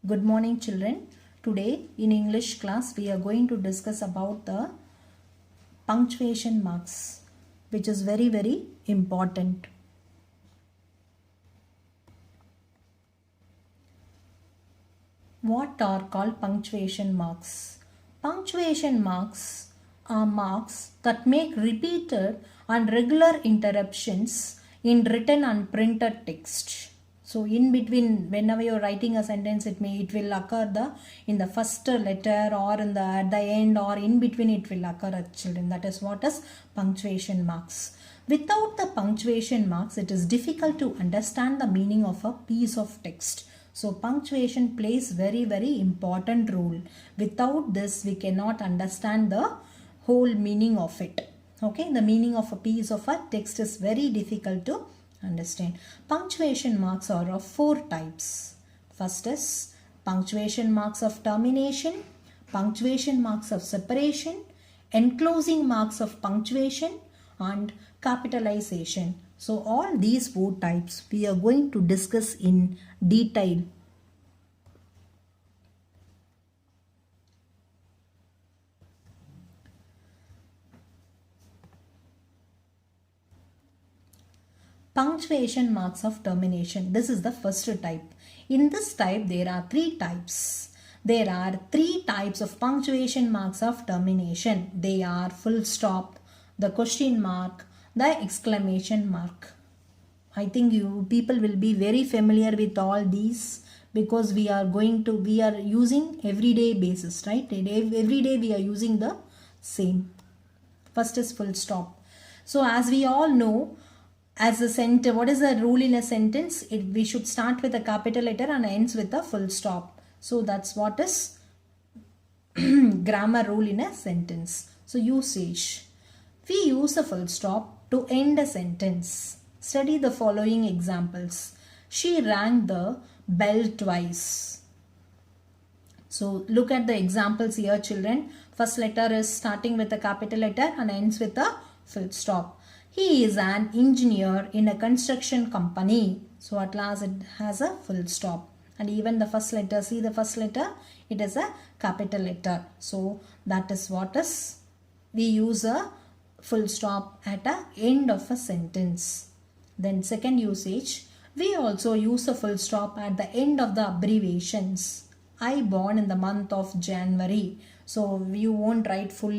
Good morning children. Today in English class we are going to discuss about the punctuation marks, which is very important. What are called punctuation marks? Punctuation marks are marks that make repeated and regular interruptions in written and printed text. So in between, whenever you're writing a sentence, it will occur in the first letter or at the end or in between it will occur, children. That is what is punctuation marks. Without the punctuation marks, it is difficult to understand the meaning of a piece of text. So punctuation plays very important role. Without this, we cannot understand the whole meaning of it. Okay, the meaning of a piece of a text is very difficult to understand. Punctuation marks are of 4 types. First is punctuation marks of termination, punctuation marks of separation, enclosing marks of punctuation, and capitalization. So all these 4 types we are going to discuss in detail. Punctuation marks of termination. This is the first type. In this type, there are 3 types. There are 3 types of punctuation marks of termination. They are full stop, the question mark, the exclamation mark. I think you people will be very familiar with all these because we are using everyday basis, right? Every day we are using the same. First is full stop. So as we all know, as a sentence, what is the rule in a sentence? We should start with a capital letter and ends with a full stop. So that's what is grammar rule in a sentence. So usage. We use a full stop to end a sentence. Study the following examples. She rang the bell twice. So look at the examples here, children. First letter is starting with a capital letter and ends with a full stop. He is an engineer in a construction company. So at last it has a full stop. And even the first letter, see the first letter, it is a capital letter. So that is what is, we use a full stop at the end of a sentence. Then second usage, we also use a full stop at the end of the abbreviations. I born in the month of January. So you won't write full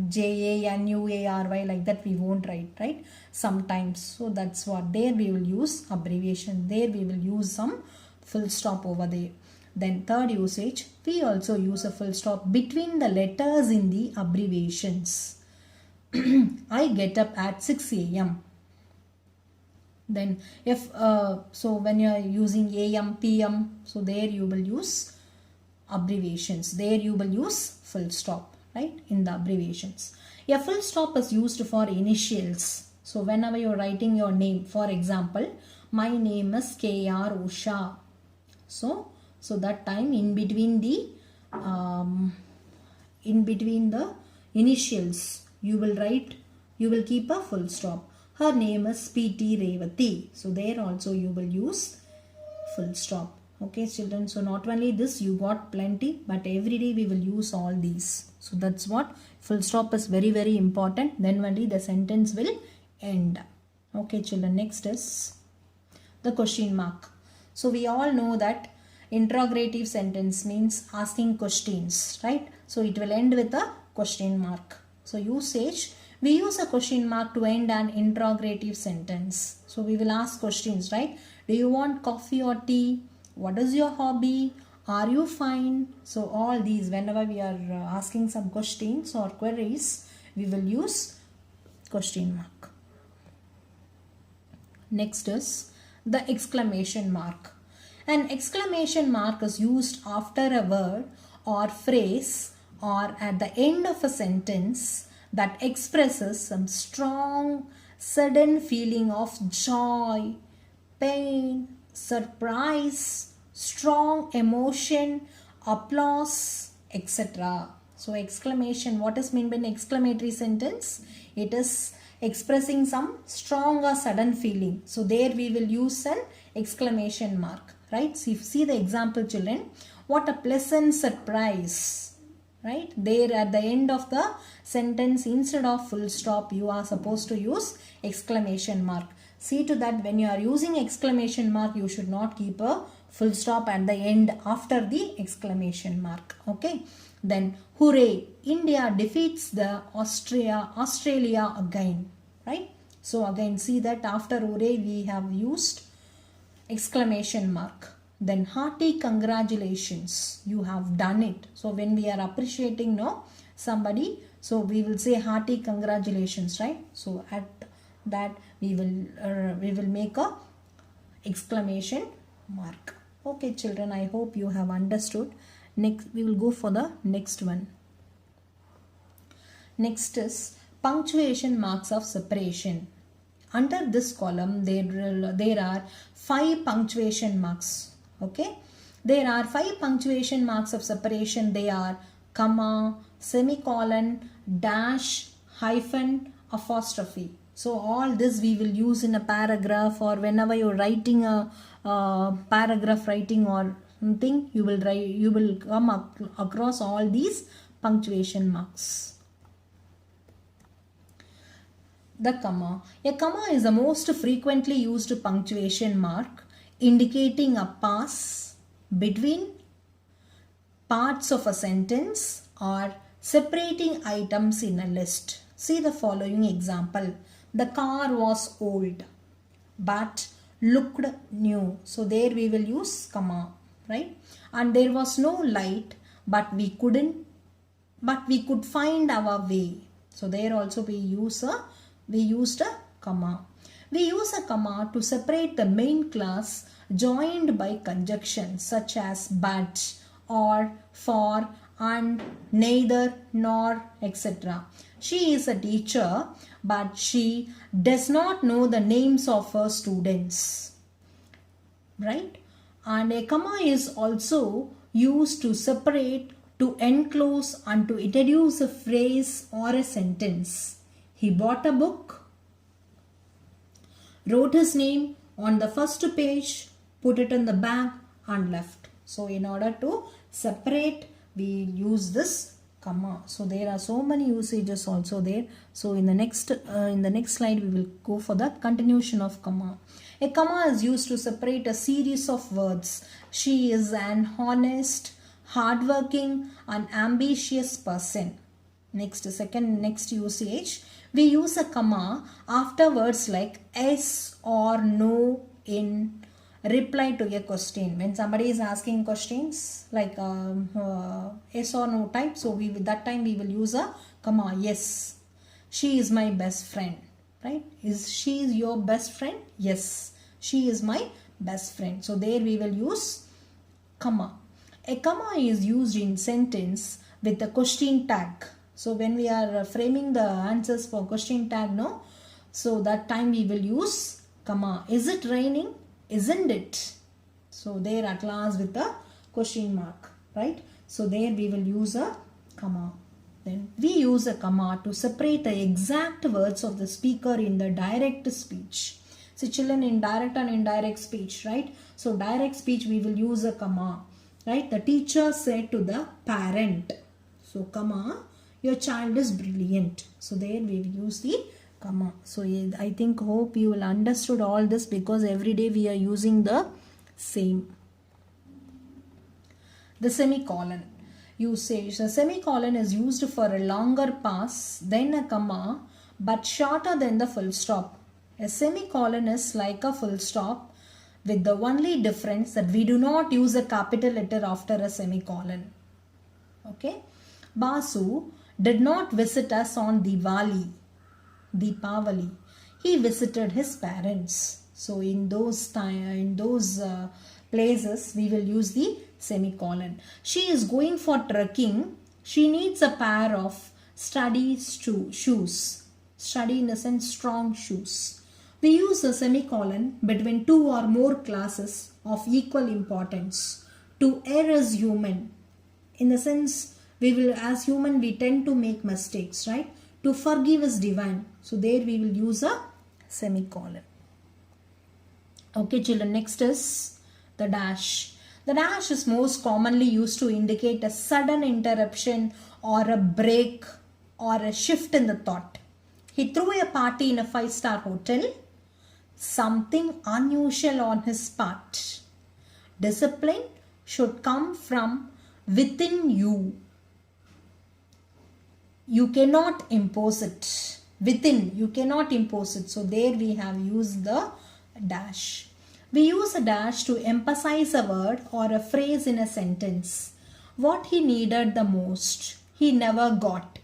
January like that. We won't write, right? Sometimes. So that's what, there we will use abbreviation. There we will use some full stop over there. Then third usage, we also use a full stop between the letters in the abbreviations. I get up at 6 a.m. Then if so when you are using AM, PM, so there you will use abbreviations. There you will use full stop, right, in the abbreviations. A full stop is used for initials. So whenever you are writing your name, for example, my name is KR Usha. So that time in between the initials, you will keep a full stop. Her name is PT Revati. So there also you will use full stop. Okay children, so not only this you got plenty, but every day we will use all these. So that's what, full stop is very important. Then only the sentence will end. Okay children, next is the question mark. So we all know that interrogative sentence means asking questions, right? So it will end with a question mark. So usage, we use a question mark to end an interrogative sentence. So we will ask questions, right? Do you want coffee or tea? What is your hobby? Are you fine? So all these, whenever we are asking some questions or queries, we will use question mark. Next is the exclamation mark. An exclamation mark is used after a word or phrase or at the end of a sentence that expresses some strong, sudden feeling of joy, pain, surprise, strong emotion, applause, etc. So exclamation, what is meant by an exclamatory sentence? It is expressing some strong or sudden feeling. So there we will use an exclamation mark, right? See the example, children. What a pleasant surprise, right? There at the end of the sentence, instead of full stop, you are supposed to use exclamation mark. See to that when you are using exclamation mark, you should not keep a full stop at the end after the exclamation mark. Okay. Then, hooray, India defeats the Australia again, right? So again, see that after hooray we have used exclamation mark. Then, hearty congratulations, you have done it. So when we are appreciating somebody, so we will say hearty congratulations, right? So at that we will make a exclamation mark. Okay, children, I hope you have understood. Next, we will go for the next one. Next is punctuation marks of separation. Under this column, there are 5 punctuation marks. Okay, there are 5 punctuation marks of separation. They are comma, semicolon, dash, hyphen, apostrophe. So all this we will use in a paragraph, or whenever you're writing a paragraph writing or something, you will come across all these punctuation marks. The comma. A comma is the most frequently used punctuation mark indicating a pause between parts of a sentence or separating items in a list. See the following example. The car was old but looked new. So there we will use comma, right? And there was no light but we could find our way. So there also we used a comma. We use a comma to separate the main class joined by conjunctions such as but, or, for, and, neither, nor, etc. She is a teacher, but she does not know the names of her students, right? And a comma is also used to separate, to enclose, and to introduce a phrase or a sentence. He bought a book, wrote his name on the first page, put it in the bag and left. So in order to separate, we use this comma. So there are so many usages also there. So in the next slide we will go for the continuation of comma. A comma is used to separate a series of words. She is an honest, hardworking and ambitious person. Next usage. We use a comma after words like yes or no in reply to a question. When somebody is asking questions like yes or no type, so that time we will use a comma. Yes, she is my best friend, right? Is she your best friend? Yes, she is my best friend. So there we will use comma. A comma is used in sentence with the question tag. So when we are framing the answers for question tag, so that time we will use comma. Is it raining? Isn't it? So there at last with the question mark, right? So there we will use a comma. Then we use a comma to separate the exact words of the speaker in the direct speech. So children, in direct and indirect speech, right? So direct speech we will use a comma, right? The teacher said to the parent. So comma, your child is brilliant. So there we will use the comma. So I hope you will understood all this, because every day we are using the same. The semicolon usage. The semicolon is used for a longer pause than a comma, but shorter than the full stop. A semicolon is like a full stop, with the only difference that we do not use a capital letter after a semicolon. Okay. Basu did not visit us on Diwali. Deepavali. He visited his parents. So in those places we will use the semicolon. She is going for trekking. She needs a pair of study shoes. Study in the sense strong shoes. We use a semicolon between two or more classes of equal importance. To err is human. In the sense, as human we tend to make mistakes, right? To forgive is divine. So there we will use a semicolon. Okay children, next is The dash. The dash is most commonly used to indicate a sudden interruption or a break or a shift in the thought. He threw a party in a 5-star hotel. Something unusual on his part. Discipline should come from within you. You cannot impose it. Within, you cannot impose it. So there we have used the dash. We use a dash to emphasize a word or a phrase in a sentence. What he needed the most, he never got.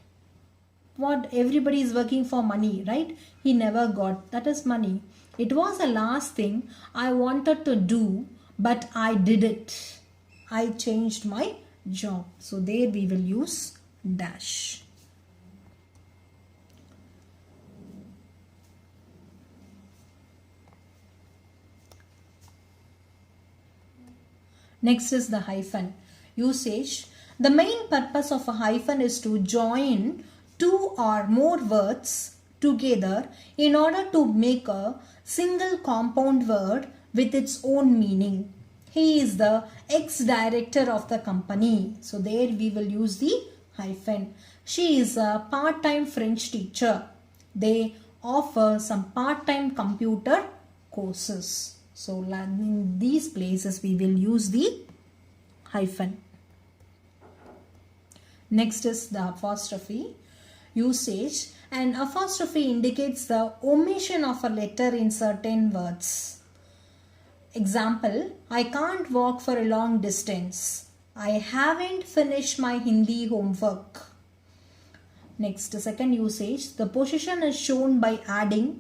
What everybody is working for money, right? He never got. That is money. It was the last thing I wanted to do, but I did it. I changed my job. So there we will use dash. Next is the hyphen. Usage. The main purpose of a hyphen is to join two or more words together in order to make a single compound word with its own meaning. He is the ex-director of the company. So there we will use the hyphen. She is a part-time French teacher. They offer some part-time computer courses. So in these places we will use the hyphen. Next is the apostrophe. Usage. An apostrophe indicates the omission of a letter in certain words. Example, I can't walk for a long distance. I haven't finished my Hindi homework. Next, second usage. The position is shown by adding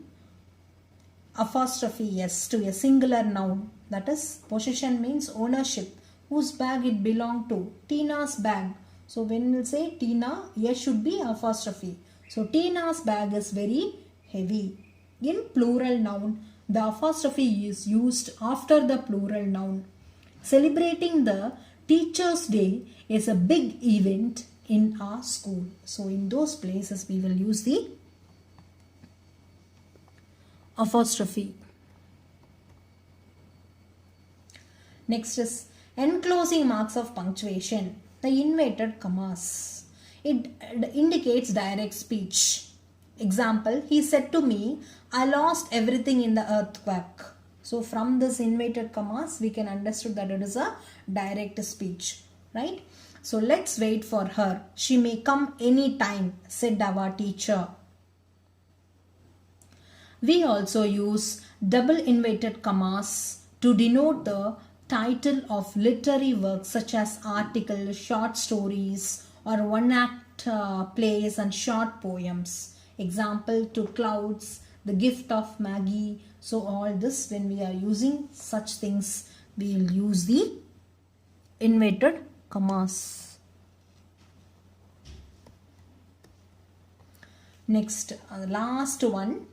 apostrophe s to a singular noun. That is, position means ownership. Whose bag it belonged to? Tina's bag. So when we say Tina, s should be apostrophe. So Tina's bag is very heavy. In plural noun, the apostrophe is used after the plural noun. Celebrating the Teacher's Day is a big event in our school. So in those places we will use the apostrophe. Next is enclosing marks of punctuation. The inverted commas. It indicates direct speech. Example, he said to me, I lost everything in the earthquake. So from this inverted commas, we can understand that it is a direct speech, right? So let's wait for her. She may come any time, said our teacher. We also use double inverted commas to denote the title of literary works such as articles, short stories, or one-act plays and short poems. Example, To Clouds, The Gift of Maggie. So all this, when we are using such things, we will use the inverted commas. Next, last one,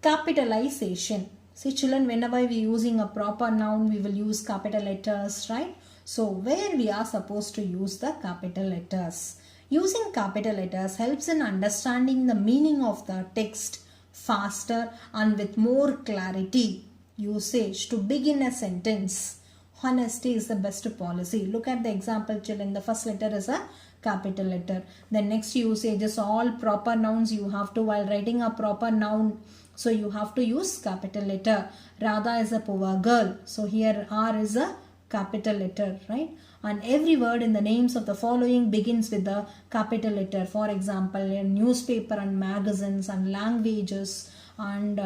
capitalization. See children, whenever we are using a proper noun, we will use capital letters, right? So where we are supposed to use the capital letters. Using capital letters helps in understanding the meaning of the text faster and with more clarity. Usage. To begin a sentence. Honesty is the best policy. Look at the example children. The first letter is a capital letter. The next usage is all proper nouns. You have to, while writing a proper noun, so you have to use capital letter. Radha is a poor girl. So here R is a capital letter, right? And every word in the names of the following begins with the capital letter. For example, in newspaper and magazines and languages and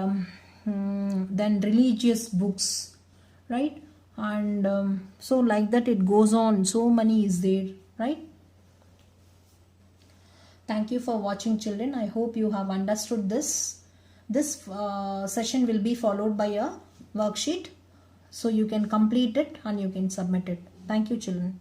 then religious books, right? And so like that it goes on. So many is there, right? Thank you for watching children. I hope you have understood this. This session will be followed by a worksheet. So you can complete it and you can submit it. Thank you children.